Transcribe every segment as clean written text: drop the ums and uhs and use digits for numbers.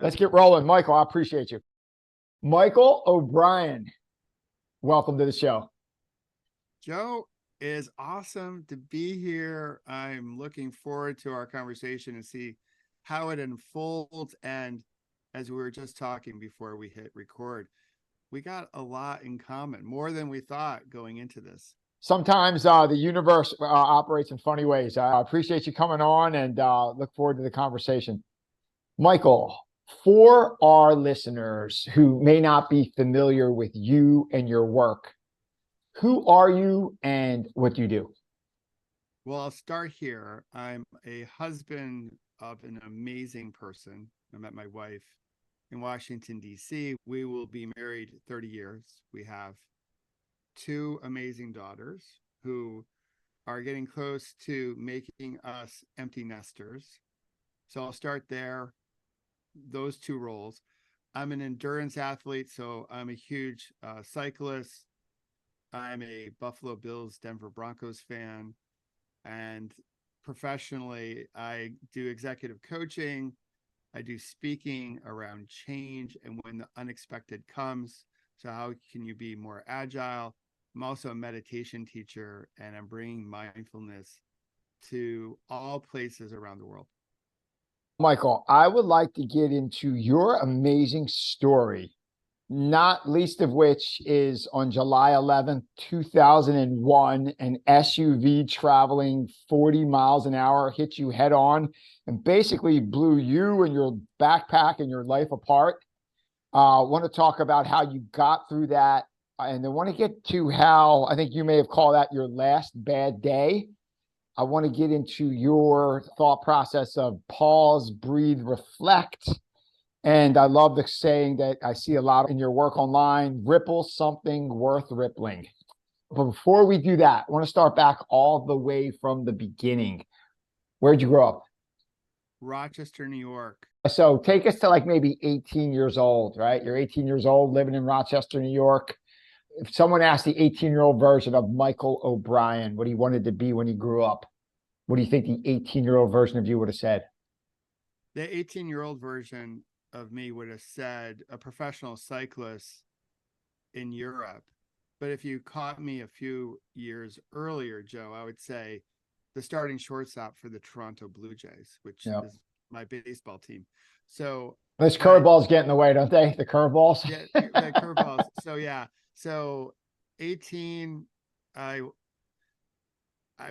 Let's get rolling. Michael, I appreciate you. Michael O'Brien, welcome to the show. Joe, it is awesome to be here. I'm looking forward to our conversation and see how it unfolds. And as we were just talking before we hit record, we got a lot in common, more than we thought going into this. Sometimes the universe operates in funny ways. I appreciate you coming on and look forward to the conversation. Michael, for our listeners who may not be familiar with you and your work, who are you and what do you do? Well, I'll start here. I'm a husband of an amazing person. I met my wife in Washington, D.C. We will be married 30 years. We have two amazing daughters who are getting close to making us empty nesters. So I'll start there. Those two roles. I'm an endurance athlete, so I'm a huge cyclist. I'm a Buffalo Bills, Denver Broncos fan. And professionally, I do executive coaching. I do speaking around change and when the unexpected comes. So how can you be more agile? I'm also a meditation teacher, and I'm bringing mindfulness to all places around the world. Michael, I would like to get into your amazing story, not least of which is on July 11th, 2001, an SUV traveling 40 miles an hour hit you head on and basically blew you and your backpack and your life apart. I want to talk about how you got through that. And I want to get to how I think you may have called that your last bad day. I want to get into your thought process of pause, breathe, reflect. And I love the saying that I see a lot in your work online, ripple something worth rippling. But before we do that, I want to start back all the way from the beginning. Where'd you grow up? Rochester, New York. So take us to like maybe 18 years old, right? You're 18 years old living in Rochester, New York. If someone asked the 18-year-old version of Michael O'Brien what he wanted to be when he grew up, what do you think the 18-year-old version of you would have said? The 18-year-old version of me would have said a professional cyclist in Europe. But if you caught me a few years earlier, Joe, I would say the starting shortstop for the Toronto Blue Jays, which is my baseball team. So those curveballs get in the way, don't they? The curveballs. Yeah, the curveballs. So yeah. So 18, I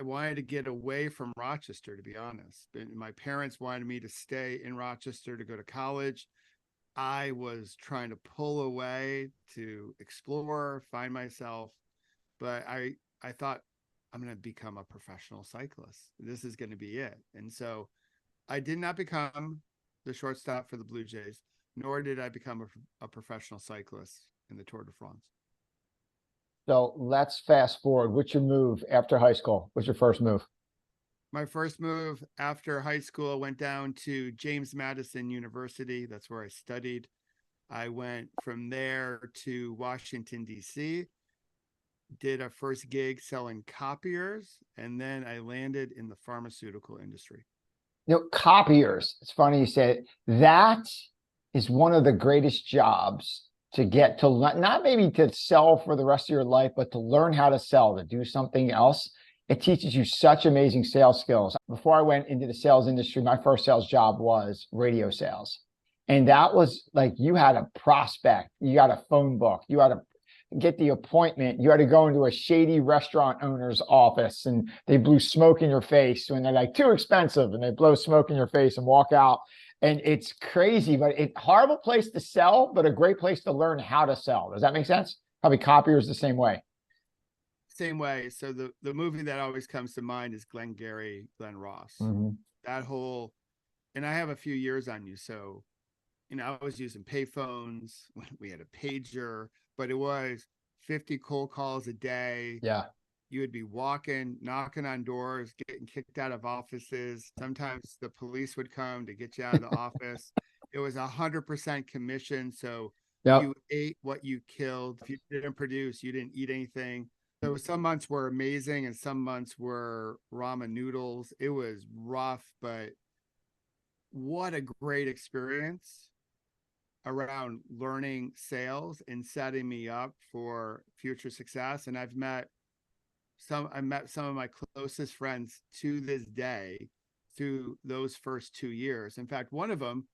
wanted to get away from Rochester, to be honest. My parents wanted me to stay in Rochester to go to college. I was trying to pull away to explore, find myself, but I thought I'm going to become a professional cyclist. This is going to be it. And so I did not become the shortstop for the Blue Jays, nor did I become a professional cyclist in the Tour de France. So let's fast forward. What's your move after high school? What's your first move? My first move after high school, I went down to James Madison University. That's where I studied. I went from there to Washington, D.C., did a first gig selling copiers, and then I landed in the pharmaceutical industry. Copiers. It's funny you said it. That is one of the greatest jobs to get to, not maybe to sell for the rest of your life, but to learn how to sell, to do something else. It teaches you such amazing sales skills. Before I went into the sales industry, my first sales job was radio sales. And that was like, you had a prospect, you got a phone book, you had to get the appointment, you had to go into a shady restaurant owner's office and they blew smoke in your face when they're like, too expensive, and they blow smoke in your face and walk out. And it's crazy, but it's a horrible place to sell, but a great place to learn how to sell. Does that make sense? Probably copiers the same way. Same way. So the movie that always comes to mind is Glengarry Glen Ross. Mm-hmm. That whole, and I have a few years on you. So, I was using payphones when we had a pager, but it was 50 cold calls a day. Yeah. You would be walking, knocking on doors, getting kicked out of offices. Sometimes the police would come to get you out of the office. It was 100% commission. So you ate what you killed. If you didn't produce, you didn't eat anything. So some months were amazing and some months were ramen noodles. It was rough, but what a great experience. around learning sales and setting me up for future success. And I met some of my closest friends to this day through those first 2 years. In fact, one of them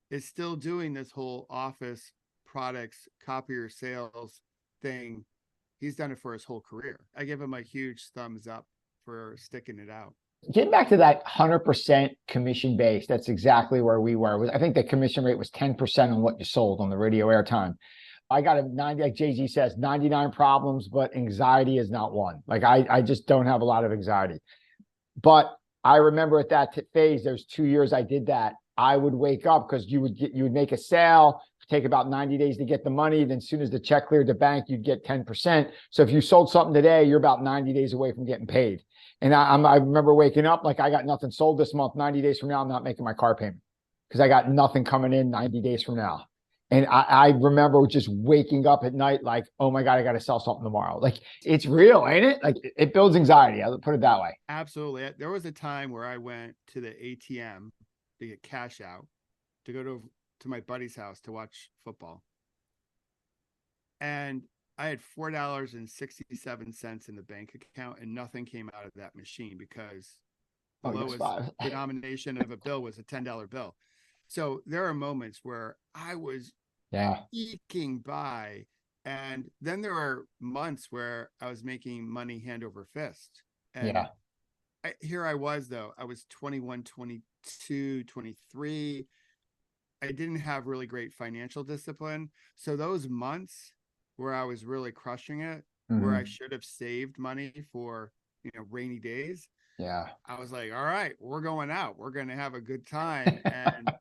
is still doing this whole office products, copier sales thing. He's done it for his whole career. I give him a huge thumbs up for sticking it out. Getting back to that 100% commission base, that's exactly where we were. I think the commission rate was 10% on what you sold on the radio airtime. I got a 90, like Jay-Z says, 99 problems, but anxiety is not one. Like I just don't have a lot of anxiety. But I remember at that phase, there's 2 years I did that. I would wake up because you would make a sale, take about 90 days to get the money. Then as soon as the check cleared the bank, you'd get 10%. So if you sold something today, you're about 90 days away from getting paid. And I remember waking up like I got nothing sold this month. 90 days from now, I'm not making my car payment because I got nothing coming in 90 days from now. And I remember just waking up at night like, oh my God, I got to sell something tomorrow. Like it's real, ain't it? Like it builds anxiety. I'll put it that way. Absolutely. There was a time where I went to the ATM to get cash out to go to my buddy's house to watch football. And I had $4.67 in the bank account and nothing came out of that machine because the lowest denomination of a bill was a $10 bill. So there are moments where I was eking by. And then there are months where I was making money hand over fist. And here I was, though. I was 21, 22, 23. I didn't have really great financial discipline. So those months where I was really crushing it, where I should have saved money for, rainy days. Yeah. I was like, all right, we're going out. We're going to have a good time. And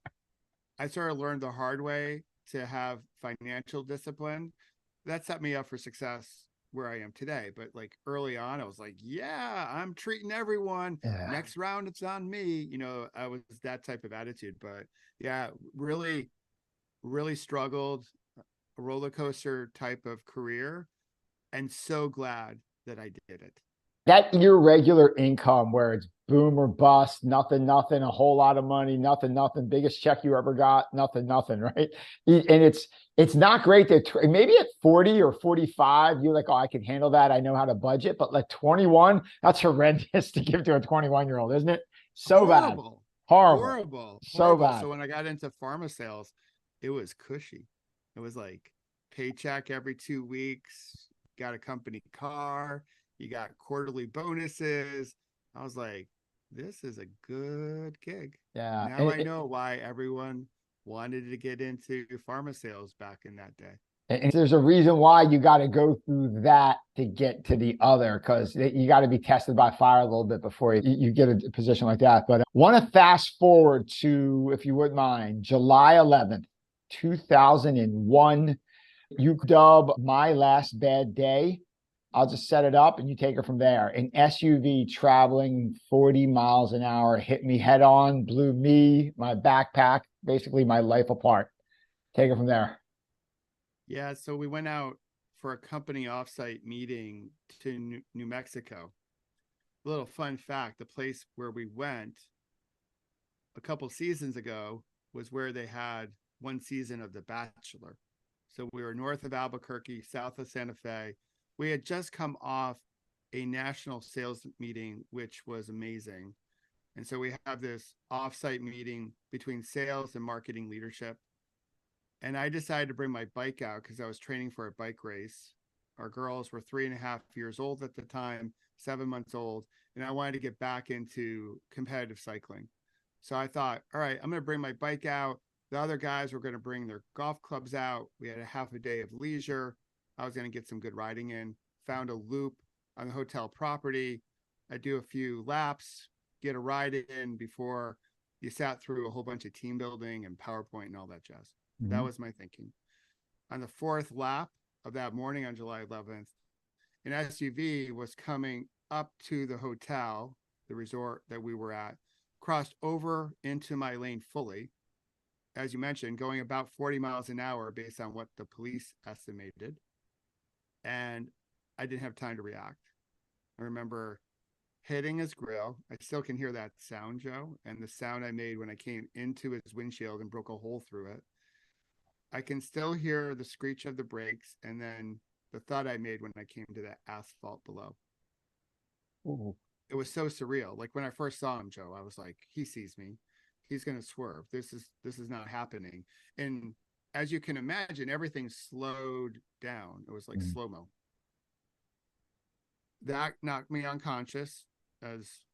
I sort of learned the hard way to have financial discipline. That set me up for success where I am today. But like early on, I was like, yeah, I'm treating everyone. Next round, it's on me. I was that type of attitude. But yeah, really, really struggled, a roller coaster type of career. And so glad that I did it. That irregular income where it's boom or bust, nothing, a whole lot of money, nothing, biggest check you ever got, nothing, right? And it's not great that maybe at 40 or 45, you're like, oh, I can handle that. I know how to budget. But like 21, that's horrendous to give to a 21-year-old, isn't it? So Horrible. bad. Horrible. So bad. So when I got into pharma sales, it was cushy. It was like paycheck every 2 weeks, got a company car, you got quarterly bonuses. I was like, this is a good gig. Yeah. Now I know why everyone wanted to get into pharma sales back in that day. And there's a reason why you got to go through that to get to the other, because you got to be tested by fire a little bit before you get a position like that. But I want to fast forward to, if you wouldn't mind, July 11th, 2001. You dub My Last Bad Day. I'll just set it up and you take it from there. An SUV traveling 40 miles an hour hit me head on, blew me, my backpack, basically my life apart. Take it from there. Yeah, so we went out for a company offsite meeting to New Mexico. A little fun fact, the place where we went a couple seasons ago was where they had one season of The Bachelor. So we were north of Albuquerque, south of Santa Fe. We had just come off a national sales meeting, which was amazing. And so we have this offsite meeting between sales and marketing leadership. And I decided to bring my bike out because I was training for a bike race. Our girls were 3.5 years old at the time, 7 months old. And I wanted to get back into competitive cycling. So I thought, all right, I'm going to bring my bike out. The other guys were going to bring their golf clubs out. We had a half a day of leisure. I was going to get some good riding in, found a loop on the hotel property. I do a few laps, get a ride in before you sat through a whole bunch of team building and PowerPoint and all that jazz. Mm-hmm. That was my thinking. On the fourth lap of that morning on July 11th, an SUV was coming up to the hotel, the resort that we were at, crossed over into my lane fully. As you mentioned, going about 40 miles an hour based on what the police estimated. And I didn't have time to react. I remember hitting his grill. I still can hear that sound, Joe, and the sound I made when I came into his windshield and broke a hole through it. I can still hear the screech of the brakes and then the thud I made when I came to that asphalt below. Ooh. It was so surreal. Like when I first saw him, Joe, I was like, he sees me. He's going to swerve. This is not happening. And as you can imagine, everything slowed down. It was like Mhm. slow-mo. That knocked me unconscious, as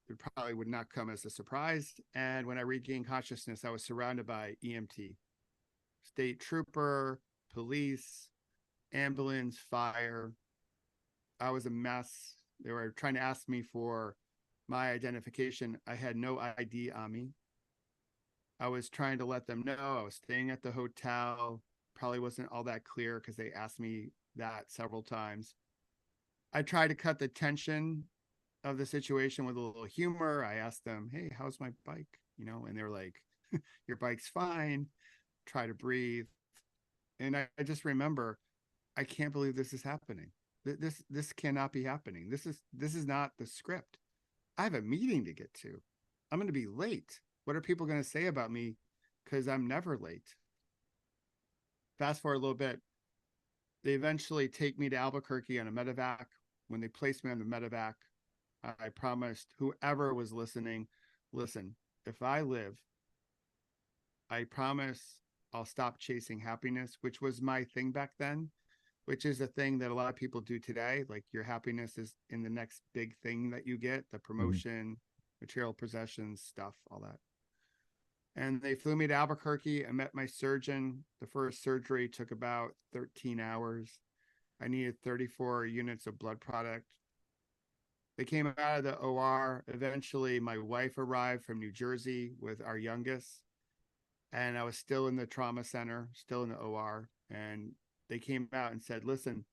it probably would not come as a surprise. And when I regained consciousness, I was surrounded by EMT, state trooper, police, ambulance, fire. I was a mess. They were trying to ask me for my identification. I had no ID on me. I was trying to let them know I was staying at the hotel. Probably wasn't all that clear because they asked me that several times. I tried to cut the tension of the situation with a little humor. I asked them, "Hey, how's my bike?" And they were like, "Your bike's fine. Try to breathe." And I just remember, I can't believe this is happening. This cannot be happening. This is not the script. I have a meeting to get to. I'm going to be late. What are people going to say about me? Because I'm never late. Fast forward a little bit. They eventually take me to Albuquerque on a medevac. When they placed me on the medevac, I promised whoever was listening, listen, if I live, I promise I'll stop chasing happiness, which was my thing back then, which is a thing that a lot of people do today. Like your happiness is in the next big thing that you get, the Mhm. promotion, material possessions, stuff, all that. And they flew me to Albuquerque. I met my surgeon. The first surgery took about 13 hours. I needed 34 units of blood product. They came out of the OR. Eventually, my wife arrived from New Jersey with our youngest, and I was still in the trauma center, still in the OR. And they came out and said, listen,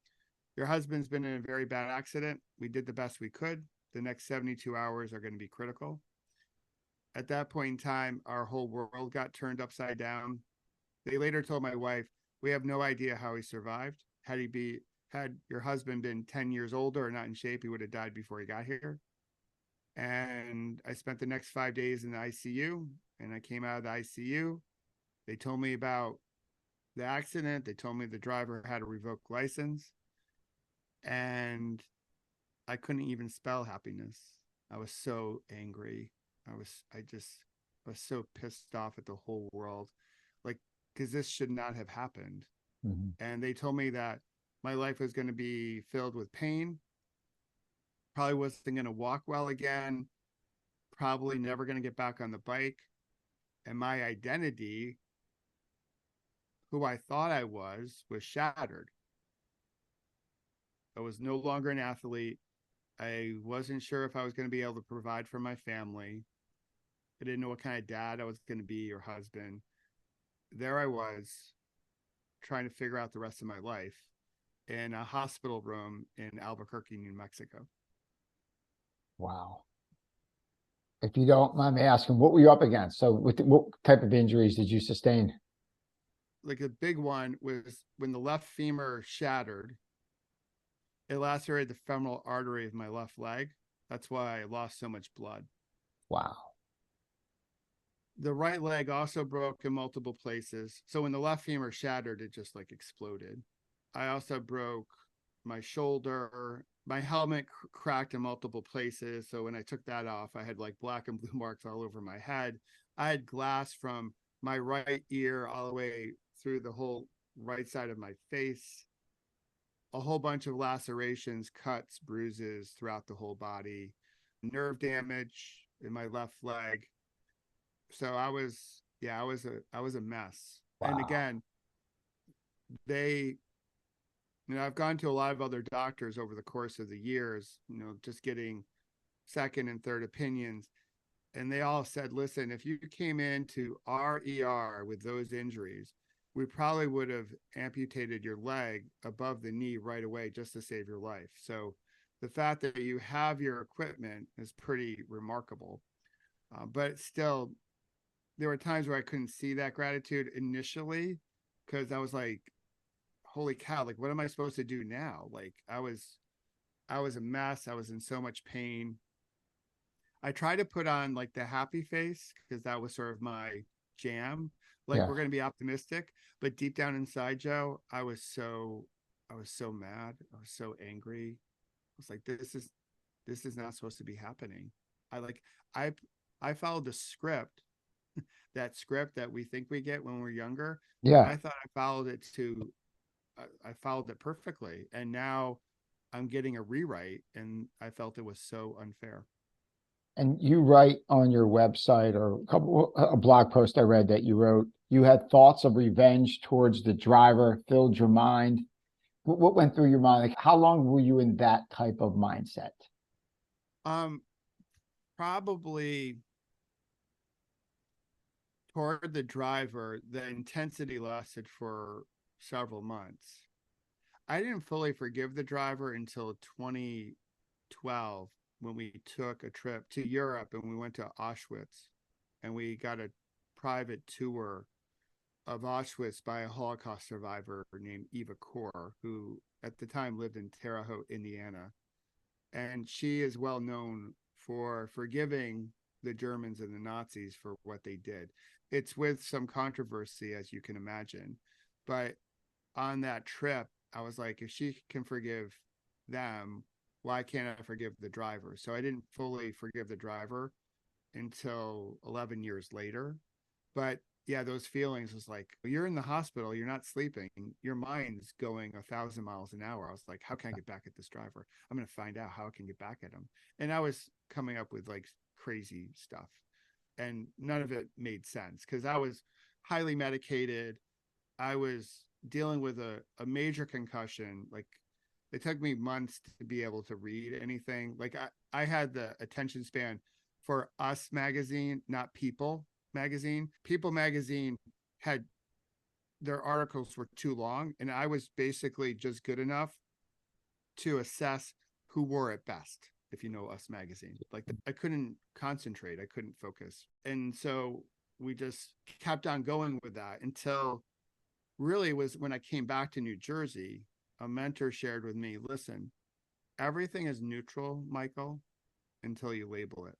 your husband's been in a very bad accident. We did the best we could. The next 72 hours are going to be critical. At that point in time, our whole world got turned upside down. They later told my wife, we have no idea how he survived. Had your husband been 10 years older or not in shape, he would have died before he got here. And I spent the next 5 days in the ICU, and I came out of the ICU. They told me about the accident. They told me the driver had a revoked license, and I couldn't even spell happiness. I was so angry. I was so pissed off at the whole world. Like, because this should not have happened. Mhm. And they told me that my life was going to be filled with pain, probably wasn't going to walk well again, probably never going to get back on the bike. And my identity, who I thought I was shattered. I was no longer an athlete. I wasn't sure if I was going to be able to provide for my family. I didn't know what kind of dad I was going to be or husband. There I was trying to figure out the rest of my life in a hospital room in Albuquerque, New Mexico. Wow. If you don't mind me asking, what were you up against? So, what type of injuries did you sustain? Like a big one was when the left femur shattered, it lacerated the femoral artery of my left leg. That's why I lost so much blood. Wow. The right leg also broke in multiple places. So when the left femur shattered, it just like exploded. I also broke my shoulder. My helmet cracked in multiple places. So when I took that off, I had like black and blue marks all over my head. I had glass from my right ear all the way through the whole right side of my face. A whole bunch of lacerations, cuts, bruises throughout the whole body, nerve damage in my left leg. So I was a mess. And Wow. again, they I've gone to a lot of other doctors over the course of the years, just getting second and third opinions. And they all said, listen, if you came into our ER with those injuries, we probably would have amputated your leg above the knee right away just to save your life. So the fact that you have your equipment is pretty remarkable. But still, there were times where I couldn't see that gratitude initially because I was like, holy cow, like what am I supposed to do now? Like I was a mess. I was in so much pain. I tried to put on like the happy face because that was sort of my jam. Like, Yeah. we're going to be optimistic, but deep down inside, Joe, I was so mad. I was so angry. I was like, this is not supposed to be happening. I like, I, I followed the script, that script that we think we get when we're younger. Yeah. I thought I followed it to, I followed it perfectly. And now I'm getting a rewrite, and I felt it was so unfair. And you write on your website or a blog post I read that you wrote, you had thoughts of revenge towards the driver, filled your mind. What went through your mind? Like, how long were you in that type of mindset? Um, Probably toward the driver, the intensity lasted for several months. I didn't fully forgive the driver until 2012, when we took a trip to Europe and we went to Auschwitz, and we got a private tour of Auschwitz by a Holocaust survivor named Eva Kor, who at the time lived in Terre Haute, Indiana. And she is well known for forgiving the Germans and the Nazis for what they did. It's with some controversy, as you can imagine. But on that trip, I was like, if she can forgive them, why can't I forgive the driver? So I didn't fully forgive the driver until 11 years later. But yeah, those feelings was like, you're in the hospital, you're not sleeping, your mind's going 1,000 miles an hour. I was like, how can I get back at this driver? I'm going to find out how I can get back at him. And I was coming up with like crazy stuff, and none of it made sense because I was highly medicated. I was dealing with a major concussion. Like, it took me months to be able to read anything. Like, I had the attention span for Us magazine, not People magazine. People magazine had, their articles were too long, and I was basically just good enough to assess who wore it best. If you know Us magazine, like, I couldn't concentrate, I couldn't focus, and so we just kept on going with that until really was when I came back to New Jersey. A mentor shared with me, listen, everything is neutral, Michael, until you label it.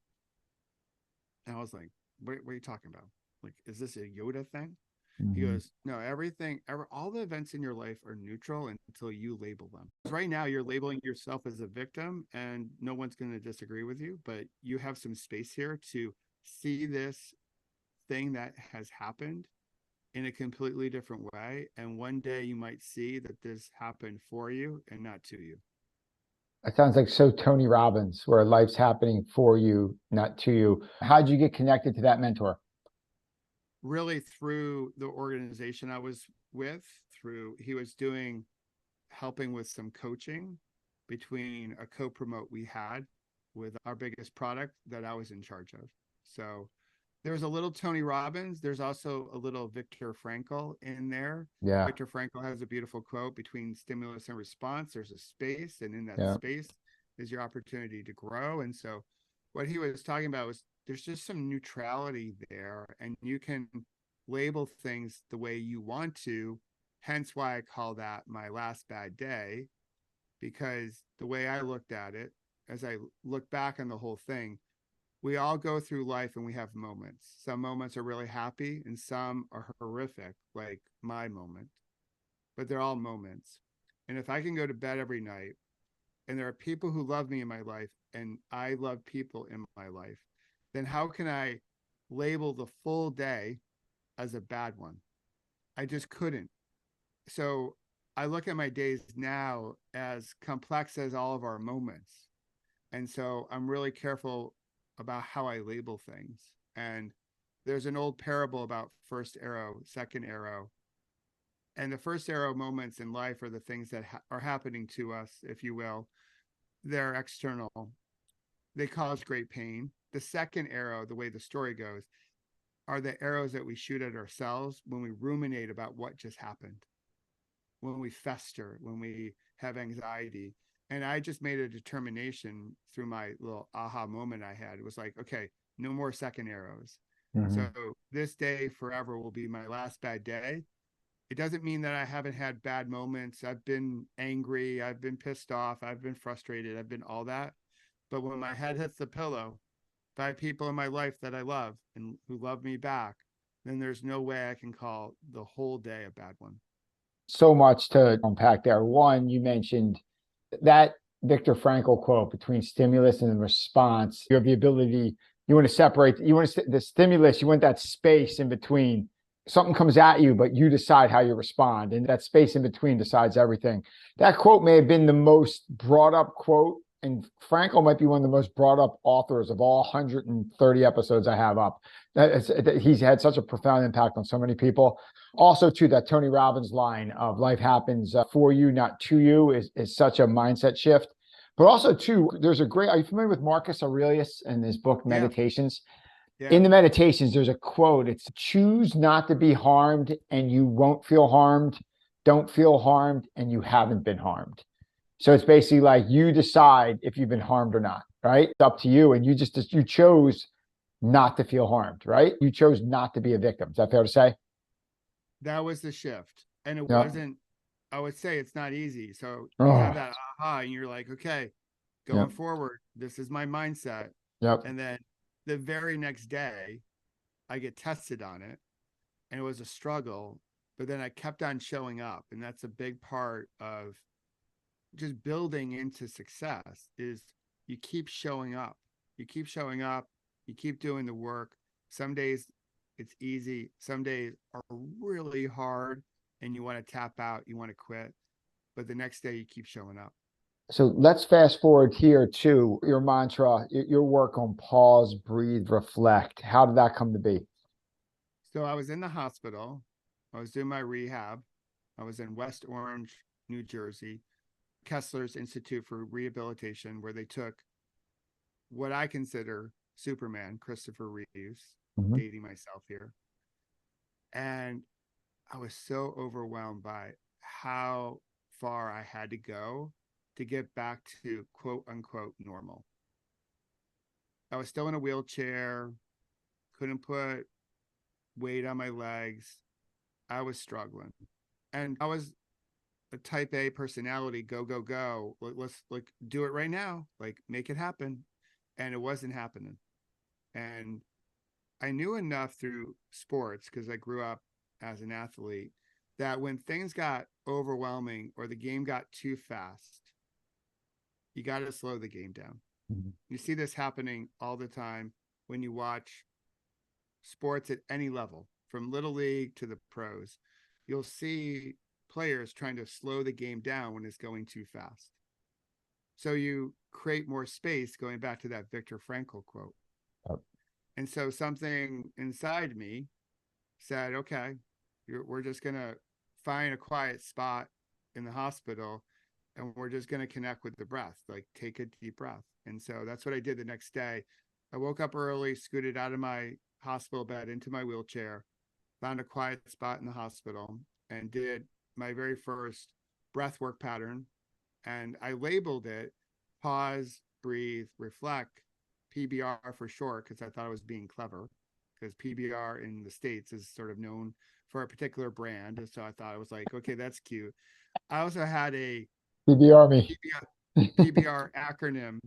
And I was like, what are you talking about? Like, is this a Yoda thing? He Mhm. goes, no, all the events in your life are neutral until you label them. Right now, you're labeling yourself as a victim, and no one's going to disagree with you, but you have some space here to see this thing that has happened in a completely different way. And one day you might see that this happened for you and not to you. It sounds like so Tony Robbins, where life's happening for you, not to you. How'd you get connected to that mentor? Really, through the organization I was with, through, he was doing, helping with some coaching between a co-promote we had with our biggest product that I was in charge of. So there's a little Tony Robbins. There's also a little Viktor Frankl in there. Yeah. Viktor Frankl has a beautiful quote: between stimulus and response, there's a space. And in that Yeah. space is your opportunity to grow. And so what he was talking about was there's just some neutrality there, and you can label things the way you want to. Hence why I call that my last bad day, because the way I looked at it, as I look back on the whole thing, we all go through life and we have moments. Some moments are really happy and some are horrific, like my moment, but they're all moments. And if I can go to bed every night and there are people who love me in my life and I love people in my life, then how can I label the full day as a bad one? I just couldn't. So I look at my days now as complex as all of our moments. And so I'm really careful about how I label things. And there's an old parable about first arrow, second arrow. And the first arrow moments in life are the things that are happening to us, if you will. They're external, they cause great pain. The second arrow, the way the story goes, are the arrows that we shoot at ourselves when we ruminate about what just happened, when we fester, when we have anxiety. And I just made a determination through my little aha moment I had. It was like, okay, no more second arrows. So Mhm. this day forever will be my last bad day. It doesn't mean that I haven't had bad moments. I've been angry, I've been pissed off, I've been frustrated, I've been all that. But when my head hits the pillow by people in my life that I love and who love me back, then there's no way I can call the whole day a bad one. So much to unpack there. One, you mentioned that Viktor Frankl quote, between stimulus and response. You have the ability, you want to separate, you want to, the stimulus, you want that space in between. Something comes at you, but you decide how you respond. And that space in between decides everything. That quote may have been the most brought up quote. And Frankl might be one of the most brought up authors of all 130 episodes I have up. He's had such a profound impact on so many people. Also, too, that Tony Robbins line of life happens for you, not to you, is such a mindset shift. But also, too, there's a great, are you familiar with Marcus Aurelius and his book, Yeah. Meditations? Yeah. In the Meditations, there's a quote. It's choose not to be harmed and you won't feel harmed. Don't feel harmed and you haven't been harmed. So it's basically like you decide if you've been harmed or not, right? It's up to you. And you chose not to feel harmed, right? You chose not to be a victim. Is that fair to say? That was the shift. And it Yep. wasn't, I would say it's not easy. So you have Oh, that aha and you're like, okay, going yep. forward, this is my mindset. Yep. And then the very next day, I get tested on it and it was a struggle, but then I kept on showing up. And that's a big part of just building into success is you keep showing up. You keep showing up, you keep doing the work. Some days it's easy, some days are really hard and you want to tap out, you want to quit, but the next day you keep showing up. So let's fast forward here to your mantra, your work on pause, breathe, reflect. How did that come to be? So I was in the hospital, I was doing my rehab, I was in West Orange, New Jersey, Kessler's Institute for Rehabilitation, where they took what I consider Superman, Christopher Reeves, Mhm. dating myself here. And I was so overwhelmed by how far I had to go to get back to quote unquote normal. I was still in a wheelchair, couldn't put weight on my legs. I was struggling. And I was a type A personality, go, go, go. Let's like do it right now, like make it happen. And it wasn't happening. And I knew enough through sports because I grew up as an athlete that when things got overwhelming or the game got too fast, you got to slow the game down. Mhm. You see this happening all the time when you watch sports at any level, from little league to the pros. You'll see players trying to slow the game down when it's going too fast. So you create more space, going back to that Viktor Frankl quote. Yep. And so something inside me said, okay, we're just going to find a quiet spot in the hospital and we're just going to connect with the breath, like take a deep breath. And so that's what I did the next day. I woke up early, scooted out of my hospital bed into my wheelchair, found a quiet spot in the hospital, and did my very first breath work pattern. And I labeled it pause, breathe, reflect, PBR for short, because I thought I was being clever, because PBR in the States is sort of known for a particular brand. And so I thought I was like, okay, that's cute. I also had a PBR me. PBR acronym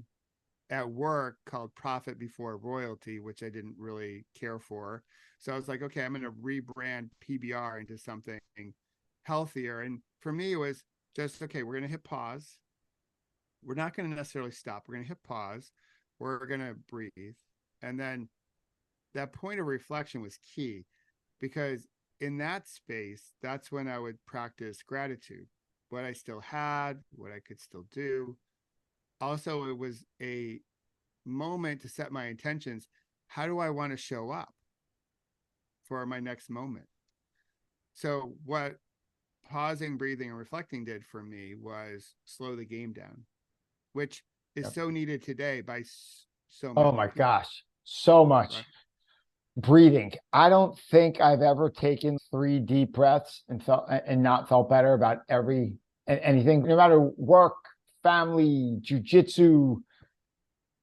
at work called Profit Before Royalty, which I didn't really care for. So I was like, okay, I'm going to rebrand PBR into something healthier. And for me, it was just, okay, we're going to hit pause. We're not going to necessarily stop. We're going to hit pause. We're going to breathe. And then that point of reflection was key because in that space, that's when I would practice gratitude, what I still had, what I could still do. Also, it was a moment to set my intentions. How do I want to show up for my next moment? So, what pausing, breathing, and reflecting did for me was slow the game down, which is Yep. so needed today by so Oh many my people, gosh. So right? much. Breathing. I don't think I've ever taken 3 deep breaths and not felt better about anything, no matter work, family, jujitsu,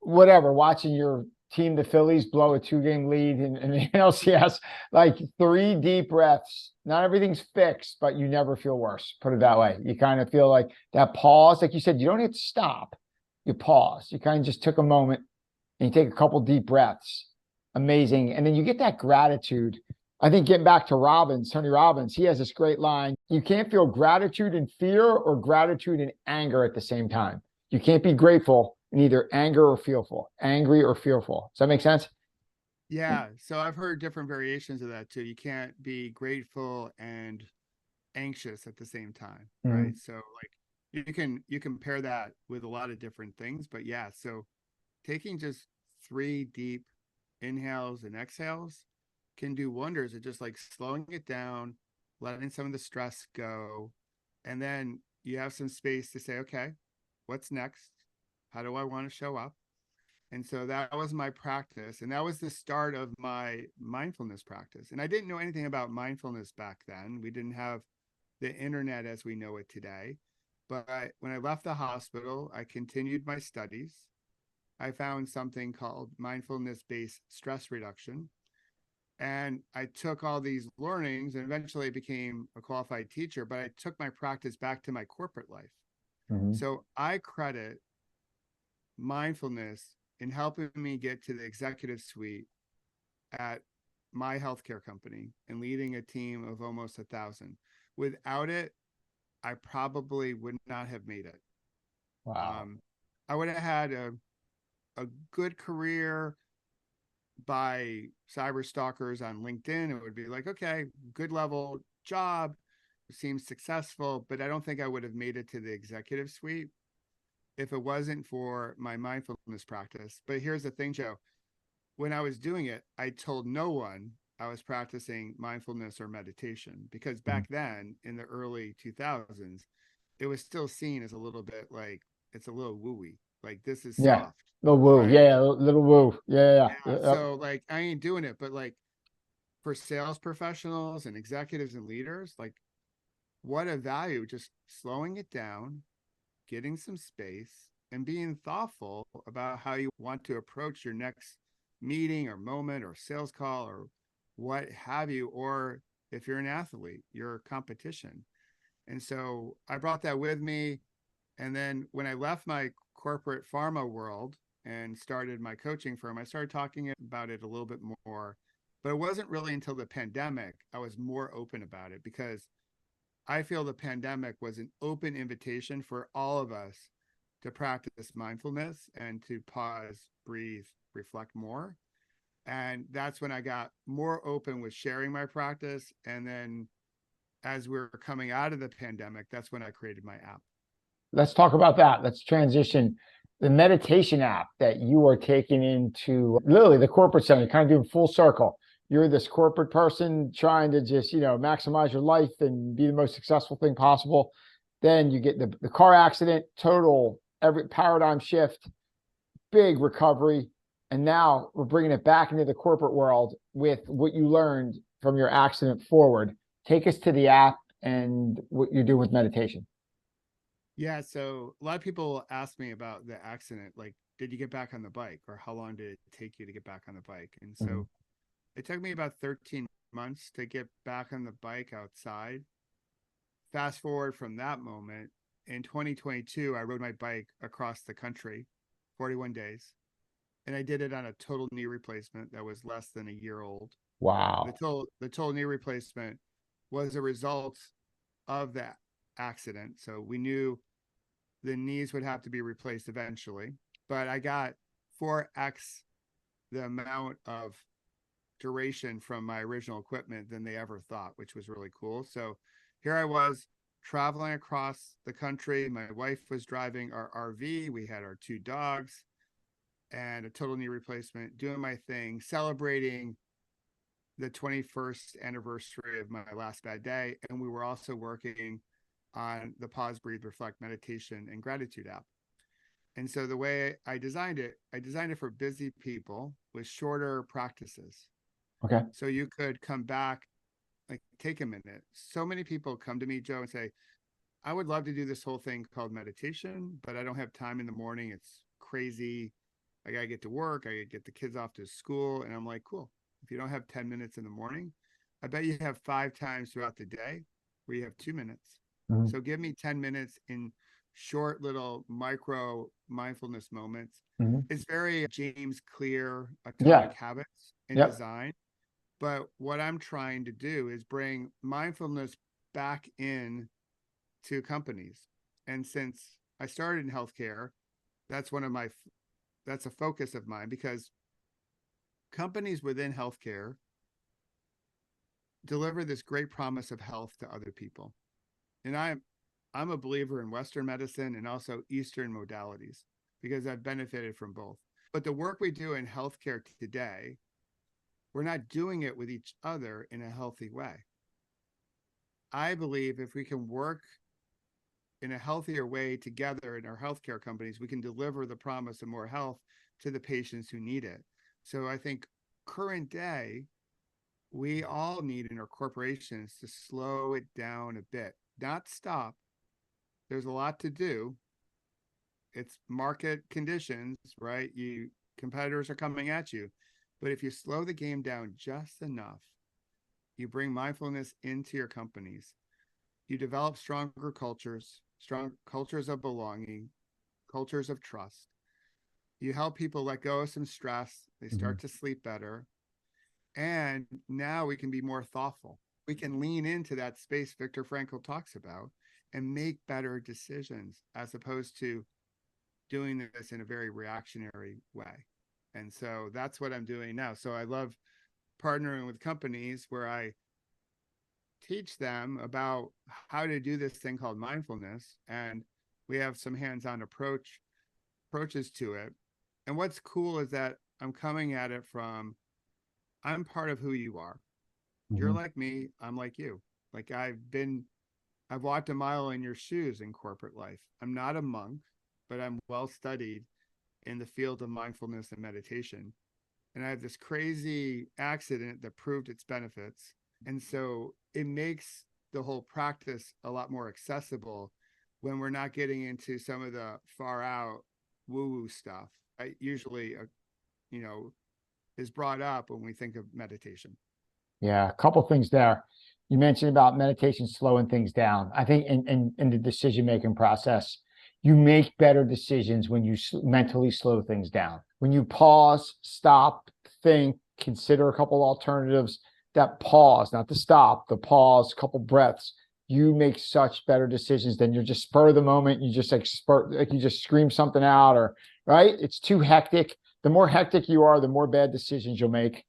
whatever, watching your team, the Phillies, blow a 2-game lead in the LCS, like 3 deep breaths. Not everything's fixed, but you never feel worse. Put it that way. You kind of feel like that pause, like you said, you don't hit stop. You pause. You kind of just took a moment and you take a couple deep breaths. Amazing. And then you get that gratitude. I think getting back to Tony Robbins, he has this great line. You can't feel gratitude and fear or gratitude and anger at the same time. You can't be grateful in either angry or fearful. Does that make sense? Yeah. So I've heard different variations of that too. You can't be grateful and anxious at the same time, Mhm. right? So like you can pair that with a lot of different things, but yeah, so taking just 3 deep inhales and exhales can do wonders at just like slowing it down, letting some of the stress go, and then you have some space to say, okay, what's next? How do I want to show up? And so that was my practice. And that was the start of my mindfulness practice. And I didn't know anything about mindfulness back then. We didn't have the internet as we know it today. But when I left the hospital, I continued my studies. I found something called mindfulness based stress reduction. And I took all these learnings and eventually became a qualified teacher, but I took my practice back to my corporate life. Mhm. So I credit mindfulness in helping me get to the executive suite at my healthcare company and leading a team of almost 1,000. Without it, I probably would not have made it. Wow. Um, I would have had a good career by cyber stalkers on LinkedIn. It would be like, okay, good level job, seems successful, but I don't think I would have made it to the executive suite if it wasn't for my mindfulness practice. But here's the thing, Joe. When I was doing it, I told no one I was practicing mindfulness or meditation because Mhm. back then in the early 2000s, it was still seen as a little bit like it's a little wooey. Like this is Yeah. soft, Little woo. right? Yeah. Little woo. Yeah. Yeah. Yeah. Yeah. So like I ain't doing it, but like for sales professionals and executives and leaders, like what a value just slowing it down, getting some space, and being thoughtful about how you want to approach your next meeting or moment or sales call or what have you, or if you're an athlete, your competition. And so I brought that with me. And then when I left my corporate pharma world and started my coaching firm, I started talking about it a little bit more. But it wasn't really until the pandemic I was more open about it because I feel the pandemic was an open invitation for all of us to practice mindfulness and to pause, breathe, reflect more. And that's when I got more open with sharing my practice. And then as we are coming out of the pandemic, that's when I created my app. Let's talk about that. Let's transition the meditation app that you are taking into literally the corporate center, kind of doing full circle. You're this corporate person trying to just, maximize your life and be the most successful thing possible. Then you get the car accident, total every paradigm shift, big recovery. And now we're bringing it back into the corporate world with what you learned from your accident forward. Take us to the app and what you're doing with meditation. Yeah. So a lot of people ask me about the accident. Like, did you get back on the bike or how long did it take you to get back on the bike? And Mhm. so it took me about 13 months to get back on the bike outside. Fast forward from that moment, in 2022, I rode my bike across the country 41 days. And I did it on a total knee replacement that was less than a year old. The Wow. total knee replacement was a result of that accident. So we knew the knees would have to be replaced eventually, but I got 4x the amount of duration from my original equipment than they ever thought, which was really cool. So here I was traveling across the country. My wife was driving our RV. We had our 2 dogs and a total knee replacement, doing my thing, celebrating the 21st anniversary of my last bad day. And we were also working on the pause, breathe, reflect meditation and gratitude app. And so the way I designed it for busy people with shorter practices. Okay. So you could come back, like take a minute. So many people come to me, Joe, and say, I would love to do this whole thing called meditation, but I don't have time in the morning. It's crazy. I got to get to work. I got to get the kids off to school. And I'm like, cool. If you don't have 10 minutes in the morning, I bet you have 5 times throughout the day where you have 2 minutes. Mhm. So give me 10 minutes in short little micro mindfulness moments. Mhm. It's very James Clear Yeah. atomic habits in Yep. design, But what I'm trying to do is bring mindfulness back in to companies. And since I started in healthcare, that's one of my that's a focus of mine, because companies within healthcare deliver this great promise of health to other people. And I'm a believer in Western medicine and also Eastern modalities because I've benefited from both. But the work we do in healthcare today, we're not doing it with each other in a healthy way. I believe if we can work in a healthier way together in our healthcare companies, we can deliver the promise of more health to the patients who need it. So I think current day, we all need in our corporations to slow it down a bit, not stop. There's a lot to do. It's market conditions, right? Competitors are coming at you. But if you slow the game down just enough, you bring mindfulness into your companies, you develop stronger cultures, strong cultures of belonging, cultures of trust. You help people let go of some stress. They start to sleep better. And now we can be more thoughtful. We can lean into that space Viktor Frankl talks about and make better decisions as opposed to doing this in a very reactionary way. And so that's what I'm doing now. So I love partnering with companies where I teach them about how to do this thing called mindfulness. And we have some hands-on approaches to it. And what's cool is that I'm coming at it from, I'm part of who you are. You're like me, I'm like you. Like I've walked a mile in your shoes in corporate life. I'm not a monk, but I'm well studied in the field of mindfulness and meditation. And I have this crazy accident that proved its benefits. And so it makes the whole practice a lot more accessible when we're not getting into some of the far out woo-woo stuff. I usually, is brought up when we think of meditation. Yeah, a couple things there. You mentioned about meditation slowing things down. I think in the decision-making process, you make better decisions when you mentally slow things down. When you pause, stop, think, consider a couple alternatives, that pause, not the stop, the pause, couple breaths, you make such better decisions than you're just spur of the moment. You just like you just scream something out, or right? It's too hectic. The more hectic you are, the more bad decisions you'll make.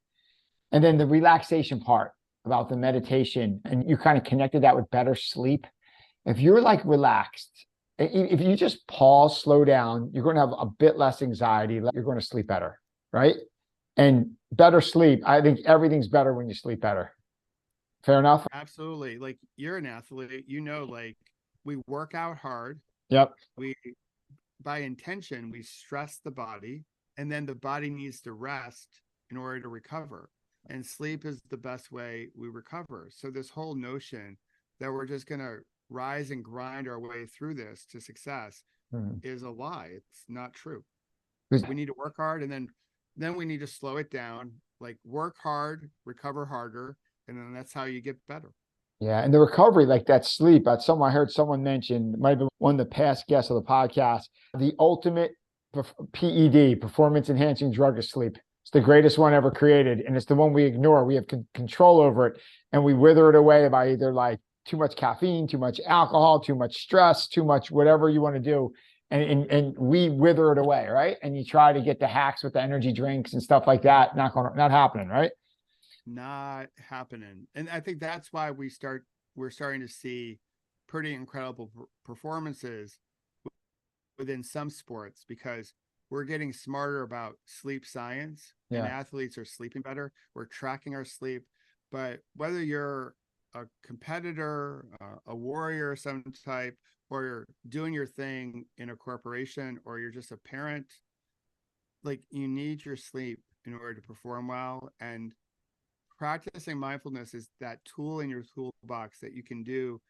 And then the relaxation part about the meditation, and you kind of connected that with better sleep. If you're like relaxed, if you just pause, slow down, you're going to have a bit less anxiety. You're going to sleep better, right? And better sleep. I think everything's better when you sleep better. Fair enough? Absolutely. Like you're an athlete, like we work out hard. Yep. We, by intention, we stress the body, and then the body needs to rest in order to recover. And sleep is the best way we recover. So this whole notion that we're just going to rise and grind our way through this to success is a lie. It's not true. We need to work hard, and then we need to slow it down, like work hard, recover harder, and then that's how you get better. Yeah, and the recovery, like that sleep, I heard someone mention, might have been one of the past guests of the podcast, the ultimate PED, performance enhancing drug is sleep. It's the greatest one ever created, and it's the one we ignore. We have control over it, and we wither it away by either like too much caffeine, too much alcohol, too much stress, too much whatever you want to do, and we wither it away, right? And you try to get the hacks with the energy drinks and stuff like that, not happening, right? Not happening. And I think that's why we're starting to see pretty incredible performances within some sports, because we're getting smarter about sleep science, and athletes are sleeping better. We're tracking our sleep. But whether you're a competitor, a warrior of some type, or you're doing your thing in a corporation, or you're just a parent, like you need your sleep in order to perform well. And practicing mindfulness is that tool in your toolbox that you can do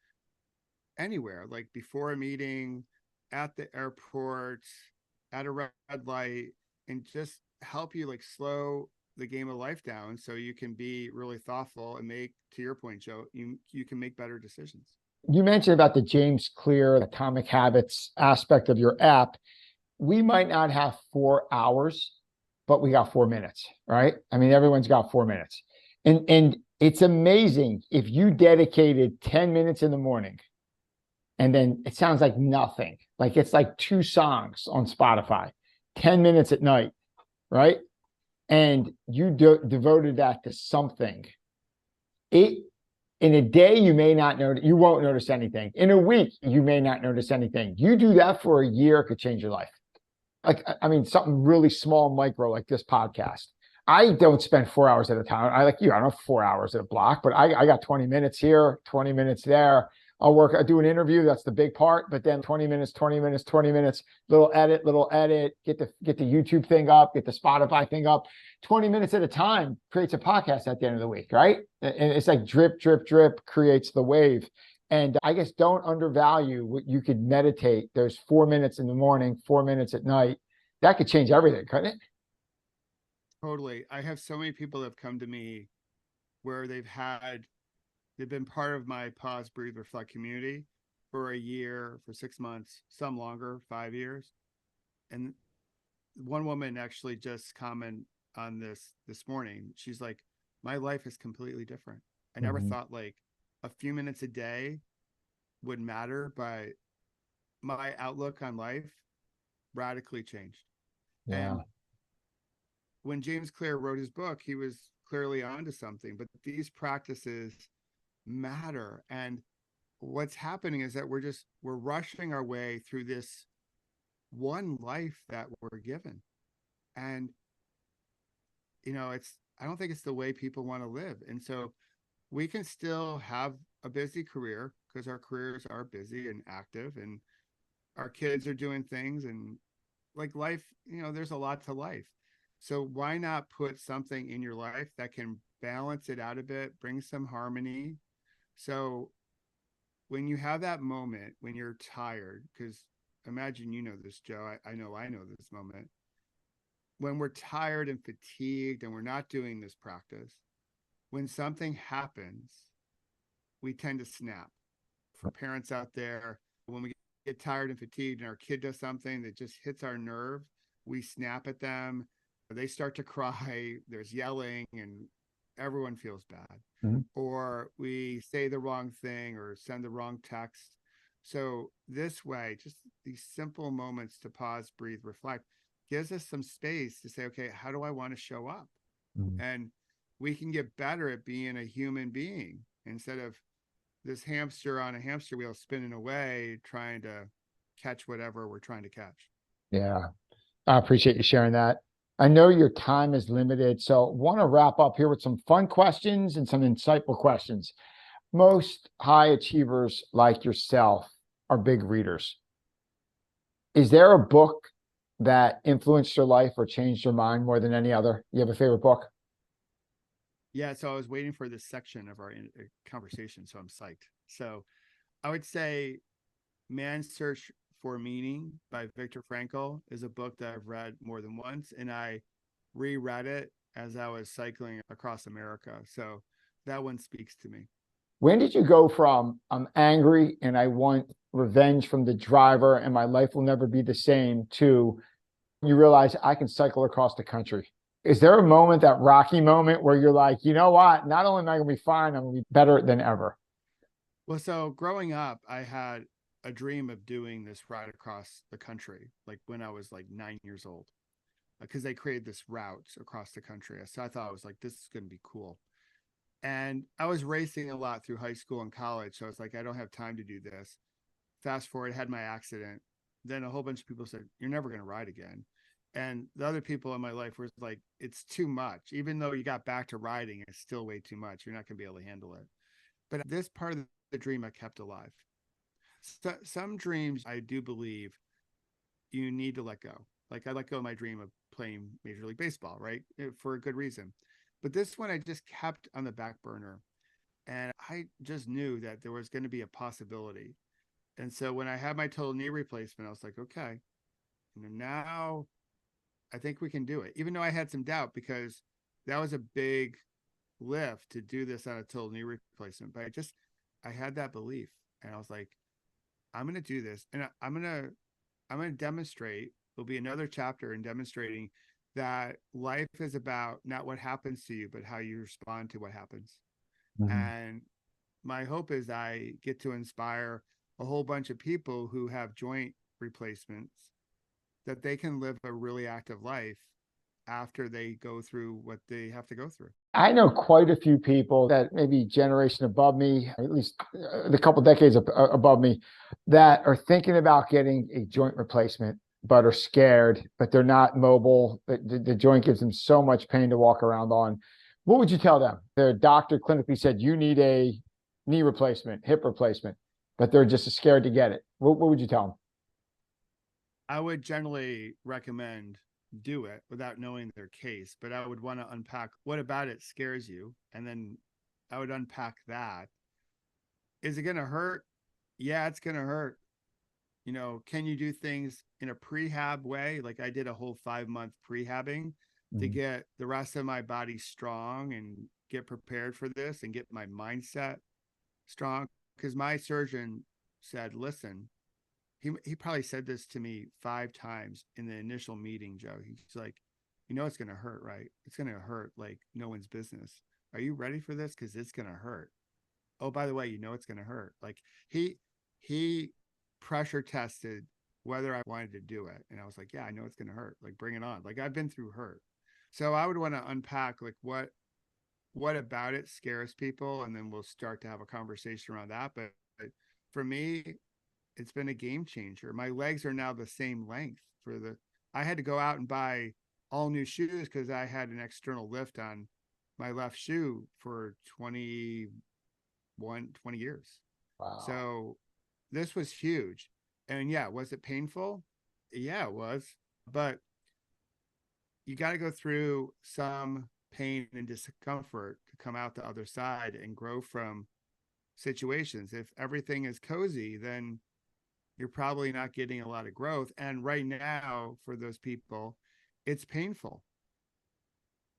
anywhere, like before a meeting, at the airport, at a red light, and just help you like slow the game of life down so you can be really thoughtful and make, to your point, Joe, you can make better decisions. You mentioned about the James Clear Atomic Habits aspect of your app. We might not have 4 hours, but we got 4 minutes, right? I mean, everyone's got 4 minutes. And it's amazing if you dedicated 10 minutes in the morning and then it sounds like nothing. Like it's like two songs on Spotify, 10 minutes at night, right? And you devoted that to something. It in a day you may not notice, you won't notice anything. In a week, you may not notice anything. You do that for a year, it could change your life. Like, I mean, something really small, micro, like this podcast. I don't spend 4 hours at a time. I like you, I don't have 4 hours at a block, but I got 20 minutes here, 20 minutes there. I do an interview. That's the big part, but then 20 minutes, 20 minutes, 20 minutes, little edit, get the YouTube thing up, get the Spotify thing up. 20 minutes at a time creates a podcast at the end of the week, right? And it's like drip, drip, drip creates the wave. And I guess don't undervalue what you could meditate. There's 4 minutes in the morning, 4 minutes at night. That could change everything, couldn't it? Totally. I have so many people that have come to me where they've been part of my pause, breathe, reflect community for a year, for 6 months, some longer, 5 years. And one woman actually just commented on this morning. She's like, my life is completely different. I never Mm-hmm. thought like a few minutes a day would matter, but my outlook on life radically changed. Yeah. And when James Clear wrote his book, he was clearly onto something, but these practices matter. And what's happening is that we're rushing our way through this one life that we're given. And it's I don't think it's the way people want to live. And so we can still have a busy career because our careers are busy and active, and our kids are doing things, and like life, there's a lot to life. So why not put something in your life that can balance it out a bit, bring some harmony? So when you have that moment when you're tired, because imagine this, Joe. I know this moment when we're tired and fatigued and we're not doing this practice. When something happens, we tend to snap. For parents out there, when we get tired and fatigued and our kid does something that just hits our nerve, we snap at them. They start to cry. There's yelling, and everyone feels bad. Mhm. Or we say the wrong thing or send the wrong text. So, this way, just these simple moments to pause, breathe, reflect gives us some space to say, okay, how do I want to show up? Mhm. And we can get better at being a human being instead of this hamster on a hamster wheel spinning away trying to catch whatever we're trying to catch. Yeah. I appreciate you sharing that. I know your time is limited, so want to wrap up here with some fun questions and some insightful questions. Most high achievers like yourself are big readers. Is there a book that influenced your life or changed your mind more than any other? You have a favorite book? Yeah, so I was waiting for this section of our conversation, so I'm psyched. So I would say Man's Search for Meaning by Viktor Frankl is a book that I've read more than once, and I reread it as I was cycling across America. So that one speaks to me. When did you go from I'm angry and I want revenge from the driver and my life will never be the same to you realize I can cycle across the country? Is there a moment, that rocky moment, where you're like, you know what? Not only am I going to be fine, I'm going to be better than ever? Well, so growing up, I had a dream of doing this ride across the country, like when I was like 9 years old, because they created this route across the country. So I thought I was like, this is going to be cool. And I was racing a lot through high school and college. So I was like, I don't have time to do this. Fast forward, I had my accident. Then a whole bunch of people said, you're never going to ride again. And the other people in my life were like, it's too much. Even though you got back to riding, it's still way too much. You're not going to be able to handle it. But this part of the dream I kept alive. So, some dreams I do believe you need to let go. Like I let go of my dream of playing Major League Baseball, right? For a good reason. But this one I just kept on the back burner. And I just knew that there was going to be a possibility. And so when I had my total knee replacement, I was like, okay, now I think we can do it. Even though I had some doubt because that was a big lift to do this on a total knee replacement. But I had that belief. And I was like, I'm going to do this. And I'm going to demonstrate. There'll be another chapter in demonstrating that life is about not what happens to you, but how you respond to what happens. Mhm. And my hope is I get to inspire a whole bunch of people who have joint replacements that they can live a really active life after they go through what they have to go through. I know quite a few people that maybe generation above me, or at least the couple decades above me, that are thinking about getting a joint replacement, but are scared, but they're not mobile. The joint gives them so much pain to walk around on. What would you tell them? Their doctor clinically said you need a knee replacement, hip replacement, but they're just scared to get it. What would you tell them? I would generally recommend do it without knowing their case, but I would want to unpack what about it scares you. And then I would unpack that. Is it going to hurt? Yeah, it's going to hurt. Can you do things in a prehab way? Like I did a whole 5 month prehabbing to Mhm. get the rest of my body strong and get prepared for this and get my mindset strong. Because my surgeon said, listen, he probably said this to me 5 times in the initial meeting, Joe. He's like, it's gonna hurt, right? It's gonna hurt like no one's business. Are you ready for this? Because it's gonna hurt. Oh, by the way, it's gonna hurt. Like he pressure tested whether I wanted to do it. And I was like, yeah, I know it's gonna hurt. Like bring it on. Like I've been through hurt. So I would want to unpack like what about it scares people, and then we'll start to have a conversation around that. But for me, it's been a game changer. My legs are now the same length for the I had to go out and buy all new shoes because I had an external lift on my left shoe for 20 years. Wow. So this was huge. And yeah, was it painful? Yeah, it was. But you got to go through some pain and discomfort to come out the other side and grow from situations. If everything is cozy, then you're probably not getting a lot of growth. And right now, for those people, it's painful.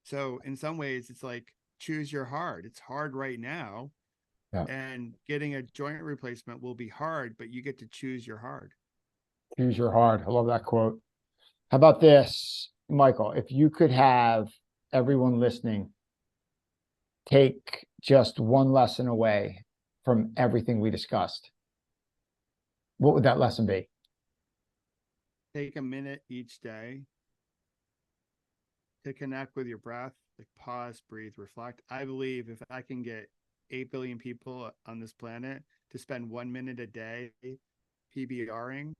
So, in some ways, it's like choose your hard. It's hard right now. Yeah. And getting a joint replacement will be hard, but you get to choose your hard. Choose your heart. I love that quote. How about this, Michael? If you could have everyone listening take just one lesson away from everything we discussed, what would that lesson be? Take a minute each day to connect with your breath, like pause, breathe, reflect. I believe if I can get 8 billion people on this planet to spend 1 minute a day PBRing,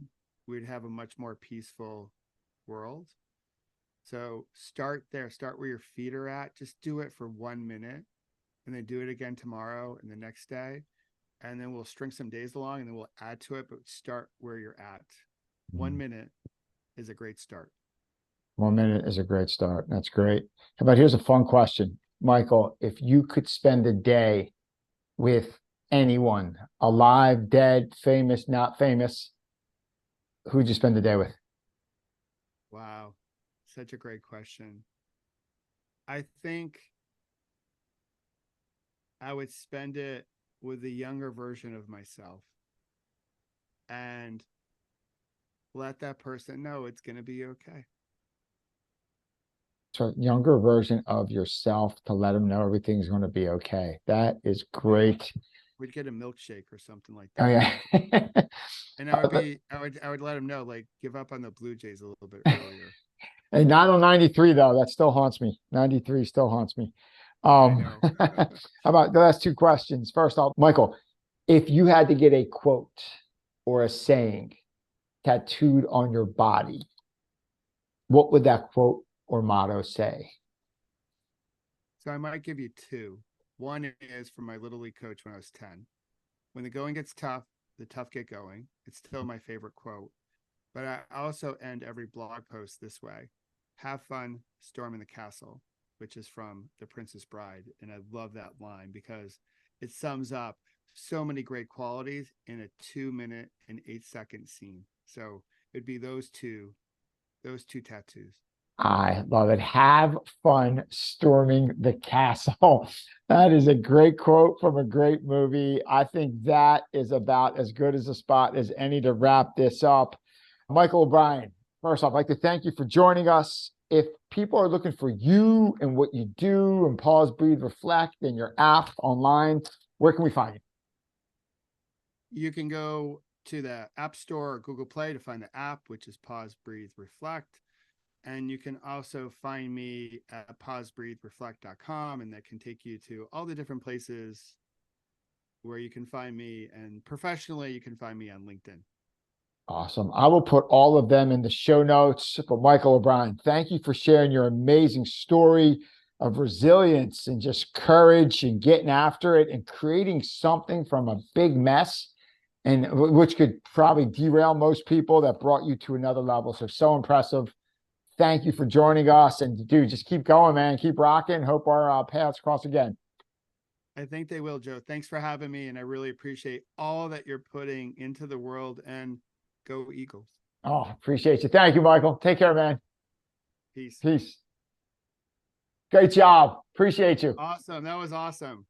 we'd have a much more peaceful world. So start there, start where your feet are at. Just do it for 1 minute and then do it again tomorrow and the next day. And then we'll string some days along and then we'll add to it, but start where you're at. 1 minute is a great start. 1 minute is a great start. That's great. How about here's a fun question, Michael. If you could spend a day with anyone, alive, dead, famous, not famous, who'd you spend the day with? Wow. Such a great question. I think I would spend it with the younger version of myself and let that person know it's going to be okay. So younger version of yourself to let them know everything's going to be okay. That is great. We'd get a milkshake or something like Oh that. yeah. And I would let them know, like, give up on the Blue Jays a little bit earlier. And not on 93 though. That still haunts me. 93 still haunts me. I know. How about the last two questions? First off, Michael, if you had to get a quote or a saying tattooed on your body, what would that quote or motto say? So I might give you two. One is from my Little League coach when I was 10. When the going gets tough, the tough get going. It's still my favorite quote. But I also end every blog post this way: have fun storming the castle, which is from The Princess Bride. And I love that line because it sums up so many great qualities in a 2 minute and 8 second scene. So it'd be those two tattoos. I love it. Have fun storming the castle. That is a great quote from a great movie. I think that is about as good as a spot as any to wrap this up. Michael O'Brien, first off, I'd like to thank you for joining us. if people are looking for you and what you do and pause, breathe, reflect and your app online, where can we find you? You can go to the App Store or Google Play to find the app, which is Pause, Breathe, Reflect. And you can also find me at pausebreathereflect.com, and that can take you to all the different places where you can find me. And professionally, you can find me on LinkedIn. Awesome. I will put all of them in the show notes. But Michael O'Brien, thank you for sharing your amazing story of resilience and just courage and getting after it and creating something from a big mess, and which could probably derail most people, that brought you to another level. So impressive. Thank you for joining us. And dude, just keep going, man. Keep rocking. Hope our paths cross again. I think they will, Joe. Thanks for having me. And I really appreciate all that you're putting into the world, and go Eagles. Oh, appreciate you. Thank you, Michael. Take care, man. Peace. Peace. Great job. Appreciate you. Awesome. That was awesome.